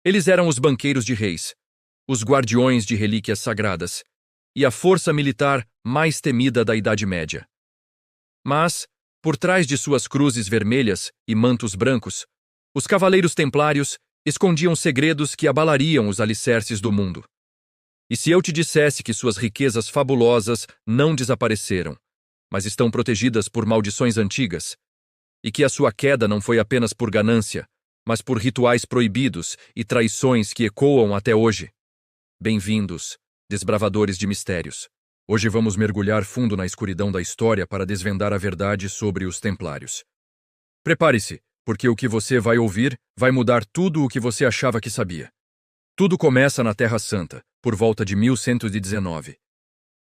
Eles eram os banqueiros de reis, os guardiões de relíquias sagradas e a força militar mais temida da Idade Média. Mas, por trás de suas cruzes vermelhas e mantos brancos, os cavaleiros templários escondiam segredos que abalariam os alicerces do mundo. E se eu te dissesse que suas riquezas fabulosas não desapareceram, mas estão protegidas por maldições antigas, e que a sua queda não foi apenas por ganância, mas por rituais proibidos e traições que ecoam até hoje? Bem-vindos, desbravadores de mistérios. Hoje vamos mergulhar fundo na escuridão da história para desvendar a verdade sobre os Templários. Prepare-se, porque o que você vai ouvir vai mudar tudo o que você achava que sabia. Tudo começa na Terra Santa, por volta de 1119.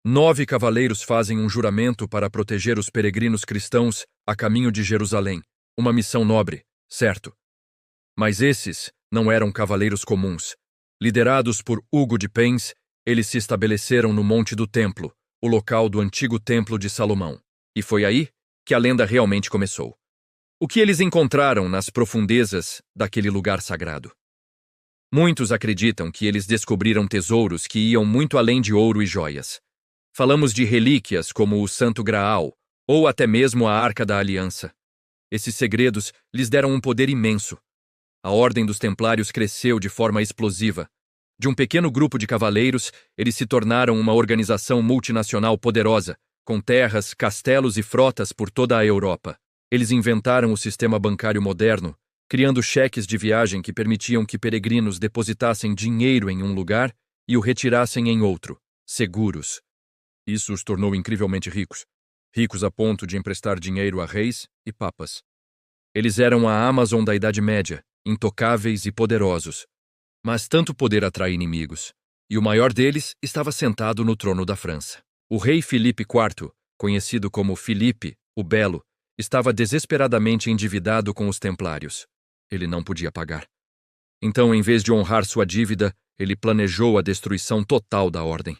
9 cavaleiros fazem um juramento para proteger os peregrinos cristãos a caminho de Jerusalém, uma missão nobre, certo? Mas esses não eram cavaleiros comuns. Liderados por Hugo de Pens, eles se estabeleceram no Monte do Templo, o local do antigo Templo de Salomão. E foi aí que a lenda realmente começou. O que eles encontraram nas profundezas daquele lugar sagrado? Muitos acreditam que eles descobriram tesouros que iam muito além de ouro e joias. Falamos de relíquias como o Santo Graal, ou até mesmo a Arca da Aliança. Esses segredos lhes deram um poder imenso. A Ordem dos Templários cresceu de forma explosiva. De um pequeno grupo de cavaleiros, eles se tornaram uma organização multinacional poderosa, com terras, castelos e frotas por toda a Europa. Eles inventaram o sistema bancário moderno, criando cheques de viagem que permitiam que peregrinos depositassem dinheiro em um lugar e o retirassem em outro, seguros. Isso os tornou incrivelmente ricos. Ricos a ponto de emprestar dinheiro a reis e papas. Eles eram a Amazon da Idade Média, intocáveis e poderosos. Mas tanto poder atrai inimigos, e o maior deles estava sentado no trono da França. O rei Filipe IV, conhecido como Filipe, o Belo, estava desesperadamente endividado com os Templários. Ele não podia pagar. Então, em vez de honrar sua dívida, ele planejou a destruição total da ordem.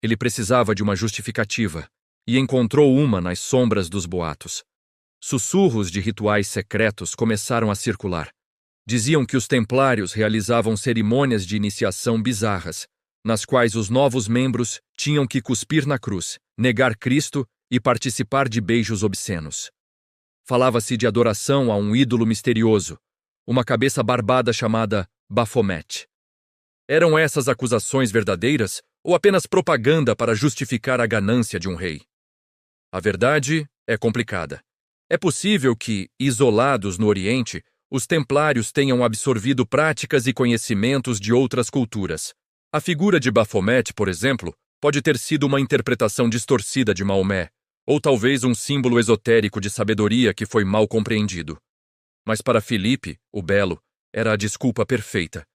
Ele precisava de uma justificativa, e encontrou uma nas sombras dos boatos. Sussurros de rituais secretos começaram a circular. Diziam que os Templários realizavam cerimônias de iniciação bizarras, nas quais os novos membros tinham que cuspir na cruz, negar Cristo e participar de beijos obscenos. Falava-se de adoração a um ídolo misterioso, uma cabeça barbada chamada Baphomet. Eram essas acusações verdadeiras ou apenas propaganda para justificar a ganância de um rei? A verdade é complicada. É possível que, isolados no Oriente, os Templários tenham absorvido práticas e conhecimentos de outras culturas. A figura de Baphomet, por exemplo, pode ter sido uma interpretação distorcida de Maomé, ou talvez um símbolo esotérico de sabedoria que foi mal compreendido. Mas para Filipe, o Belo, era a desculpa perfeita.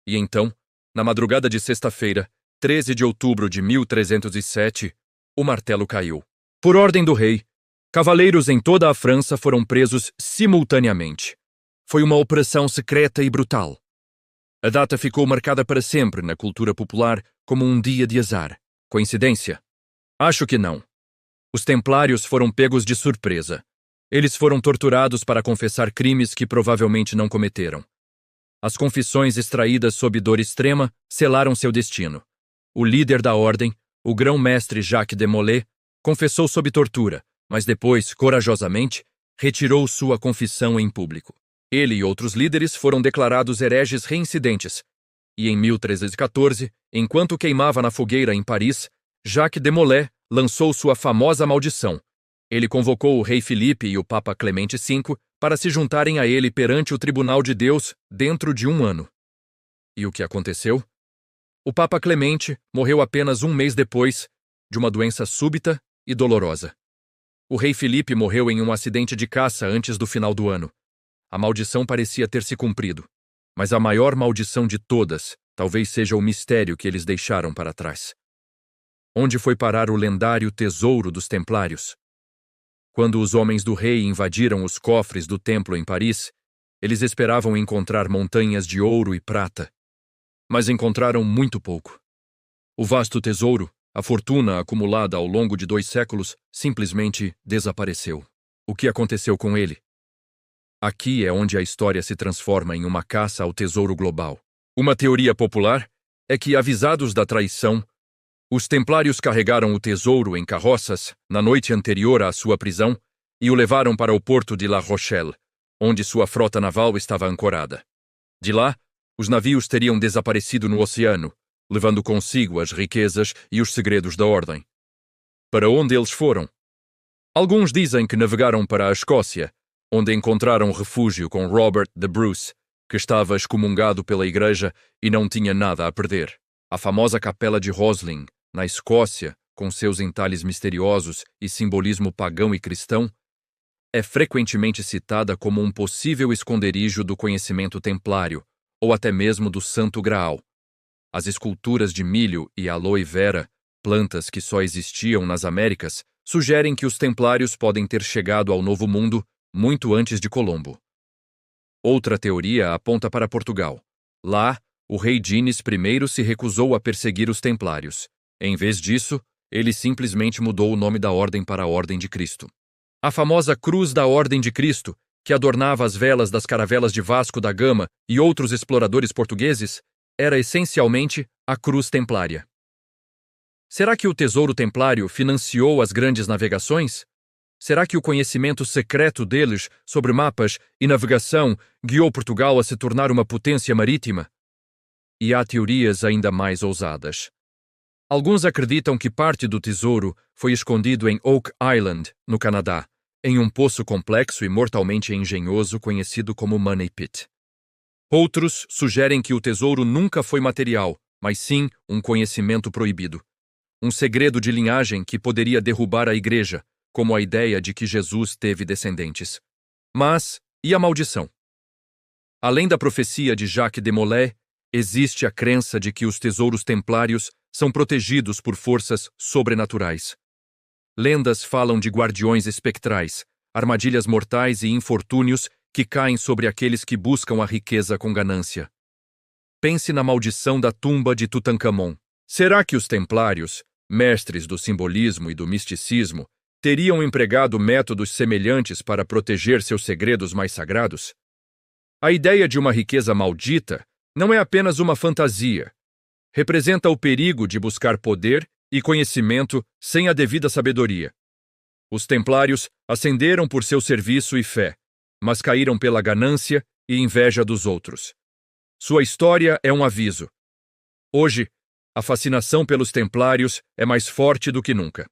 E então, na madrugada de sexta-feira, 13 de outubro de 1307, o martelo caiu. Por ordem do rei, cavaleiros em toda a França foram presos simultaneamente. Foi uma operação secreta e brutal. A data ficou marcada para sempre na cultura popular como um dia de azar. Coincidência? Acho que não. Os Templários foram pegos de surpresa. Eles foram torturados para confessar crimes que provavelmente não cometeram. As confissões extraídas sob dor extrema selaram seu destino. O líder da ordem, o grão-mestre Jacques de Molay, confessou sob tortura, mas depois, corajosamente, retirou sua confissão em público. Ele e outros líderes foram declarados hereges reincidentes, e em 1314, enquanto queimava na fogueira em Paris, Jacques de Molay lançou sua famosa maldição. Ele convocou o rei Filipe e o Papa Clemente V para se juntarem a ele perante o Tribunal de Deus dentro de 1 ano. E o que aconteceu? O Papa Clemente morreu apenas 1 mês depois, de uma doença súbita e dolorosa. O rei Filipe morreu em um acidente de caça antes do final do ano. A maldição parecia ter se cumprido, mas a maior maldição de todas talvez seja o mistério que eles deixaram para trás. Onde foi parar o lendário tesouro dos Templários? Quando os homens do rei invadiram os cofres do templo em Paris, eles esperavam encontrar montanhas de ouro e prata, mas encontraram muito pouco. O vasto tesouro, a fortuna acumulada ao longo de 2 séculos, simplesmente desapareceu. O que aconteceu com ele? Aqui é onde a história se transforma em uma caça ao tesouro global. Uma teoria popular é que, avisados da traição, os templários carregaram o tesouro em carroças na noite anterior à sua prisão e o levaram para o porto de La Rochelle, onde sua frota naval estava ancorada. De lá, os navios teriam desaparecido no oceano, levando consigo as riquezas e os segredos da ordem. Para onde eles foram? Alguns dizem que navegaram para a Escócia, onde encontraram refúgio com Robert the Bruce, que estava excomungado pela igreja e não tinha nada a perder. A famosa capela de Rosslyn, na Escócia, com seus entalhes misteriosos e simbolismo pagão e cristão, é frequentemente citada como um possível esconderijo do conhecimento templário, ou até mesmo do Santo Graal. As esculturas de milho e aloe vera, plantas que só existiam nas Américas, sugerem que os templários podem ter chegado ao Novo Mundo muito antes de Colombo. Outra teoria aponta para Portugal. Lá, o rei Dines I se recusou a perseguir os templários. Em vez disso, ele simplesmente mudou o nome da ordem para a Ordem de Cristo. A famosa Cruz da Ordem de Cristo, que adornava as velas das caravelas de Vasco da Gama e outros exploradores portugueses, era essencialmente a Cruz Templária. Será que o Tesouro Templário financiou as grandes navegações? Será que o conhecimento secreto deles sobre mapas e navegação guiou Portugal a se tornar uma potência marítima? E há teorias ainda mais ousadas. Alguns acreditam que parte do tesouro foi escondido em Oak Island, no Canadá, em um poço complexo e mortalmente engenhoso conhecido como Money Pit. Outros sugerem que o tesouro nunca foi material, mas sim um conhecimento proibido. Um segredo de linhagem que poderia derrubar a igreja, como a ideia de que Jesus teve descendentes. Mas, e a maldição? Além da profecia de Jacques de Molay, existe a crença de que os tesouros templários são protegidos por forças sobrenaturais. Lendas falam de guardiões espectrais, armadilhas mortais e infortúnios que caem sobre aqueles que buscam a riqueza com ganância. Pense na maldição da tumba de Tutankhamon. Será que os templários, mestres do simbolismo e do misticismo, teriam empregado métodos semelhantes para proteger seus segredos mais sagrados? A ideia de uma riqueza maldita não é apenas uma fantasia. Representa o perigo de buscar poder e conhecimento sem a devida sabedoria. Os templários ascenderam por seu serviço e fé, mas caíram pela ganância e inveja dos outros. Sua história é um aviso. Hoje, a fascinação pelos templários é mais forte do que nunca.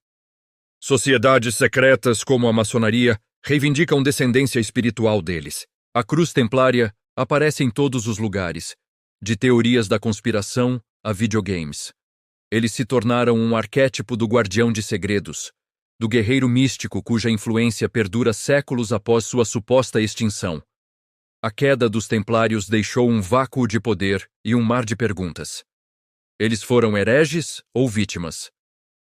Sociedades secretas como a maçonaria reivindicam descendência espiritual deles. A cruz templária aparece em todos os lugares, de teorias da conspiração a videogames. Eles se tornaram um arquétipo do guardião de segredos, do guerreiro místico cuja influência perdura séculos após sua suposta extinção. A queda dos templários deixou um vácuo de poder e um mar de perguntas. Eles foram hereges ou vítimas?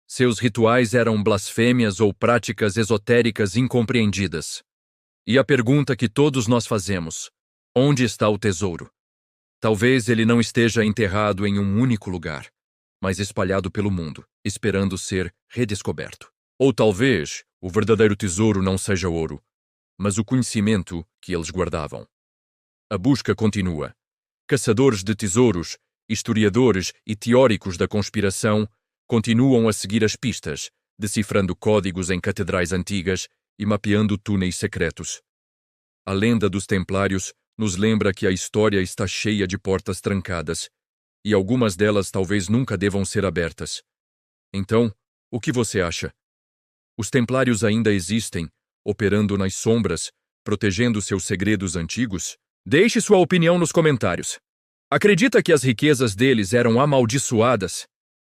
Seus rituais eram blasfêmias ou práticas esotéricas incompreendidas? E a pergunta que todos nós fazemos: onde está o tesouro? Talvez ele não esteja enterrado em um único lugar, mas espalhado pelo mundo, esperando ser redescoberto. Ou talvez o verdadeiro tesouro não seja ouro, mas o conhecimento que eles guardavam. A busca continua. Caçadores de tesouros, historiadores e teóricos da conspiração continuam a seguir as pistas, decifrando códigos em catedrais antigas e mapeando túneis secretos. A lenda dos templários nos lembra que a história está cheia de portas trancadas, e algumas delas talvez nunca devam ser abertas. Então, o que você acha? Os templários ainda existem, operando nas sombras, protegendo seus segredos antigos? Deixe sua opinião nos comentários. Acredita que as riquezas deles eram amaldiçoadas?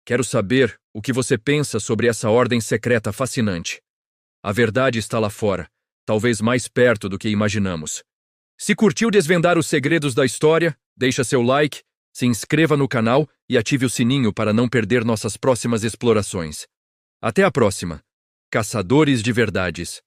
Quero saber o que você pensa sobre essa ordem secreta fascinante. A verdade está lá fora, talvez mais perto do que imaginamos. Se curtiu desvendar os segredos da história, deixa seu like, se inscreva no canal e ative o sininho para não perder nossas próximas explorações. Até a próxima, Caçadores de Verdades.